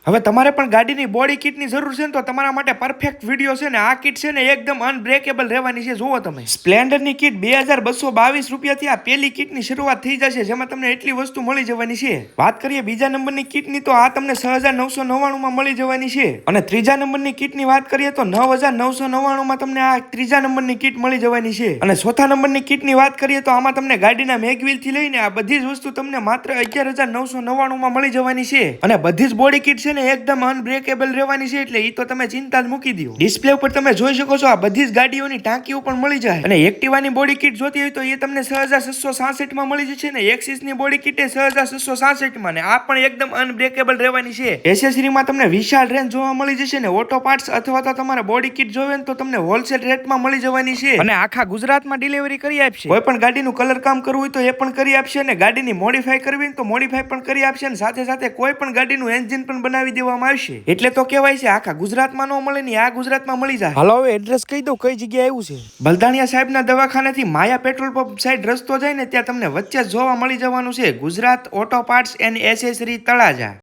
હવે તમારે પણ ગાડીની બોડી કિટની જરૂર છે ને તો તમારા માટે પરફેક્ટ વિડીયો છે ને આ કિટ છે ને એકદમ અનબ્રેકેબલ રહેવાની છે. જુઓ તમે સ્પ્લેન્ડરની કિટ 2222 રૂપિયાથી આ પહેલી કિટની શરૂઆત થઈ જશે, જેમાં તમને એટલી વસ્તુ મળી જવાની છે. વાત કરીએ બીજા નંબરની કિટની તો આ તમને 6999 માં મળી જવાની છે, અને ત્રીજા નંબરની કિટની વાત કરીએ તો 9999 માં તમને આ ત્રીજા નંબરની કિટ મળી જવાની છે, અને ચોથા નંબરની કિટની વાત કરીએ તો આમાં તમને ગાડીના મેગવ્હીલ થી લઈને આ બધી જ વસ્તુ તમને માત્ર 11999 માં મળી જવાની છે, અને બધી જ બોડી કિટ છે એકદમ અનબ્રેકેબલ રહેવાની છે, એટલે ઈ તો તમે ચિંતા જ મૂકી દો. ડિસ્પ્લે ઉપર તમે જોઈ શકો છો આ બધી જ ગાડીઓની ટાંકીઓ પણ મળી જાય, અને એક્ટિવાની બોડી કિટ જોતી હોય તો એ તમને 6666 માં મળી જશે, ને એક્સિસ ની બોડી કિટ 6666 માં, ને આ પણ એકદમ અનબ્રેકેબલ રહેવાની છે. એસેસરીમાં તમને વિશાળ રેન્જ જોવા મળી જશે, ને ઓટો પાર્ટ્સ અથવા તો તમારે બોડી કિટ જોવે ને તો તમને હોલસેલ રેટમાં મળી જવાની છે, અને આખા ગુજરાતમાં ડિલિવરી કરી આપશે. કોઈ પણ ગાડીનું કલર કામ કરવું હોય તો એ પણ કરી આપશે, અને ગાડીની મોડિફાઈ કરવી હોય તો મોડિફાઈ પણ કરી આપશે, અને સાથે સાથે કોઈ પણ ગાડીનું એન્જિન પણ બનાવી દેવામાં આવશે. એટલે તો કહેવાય છે આખા ગુજરાતમાં ન મળે ને આ ગુજરાતમાં મળી જાય. હાલો હવે એડ્રેસ કહી દઉં કઈ જગ્યાએ આવ્યું છે. બલદાણિયા સાહેબના દવાખાનેથી માયા પેટ્રોલ પંપ સાઈડ રસ્તો જાય ને ત્યાં તમને વચ્ચે જ જોવા મળી જવાનું છે Gujarat auto parts and accessory Talaja.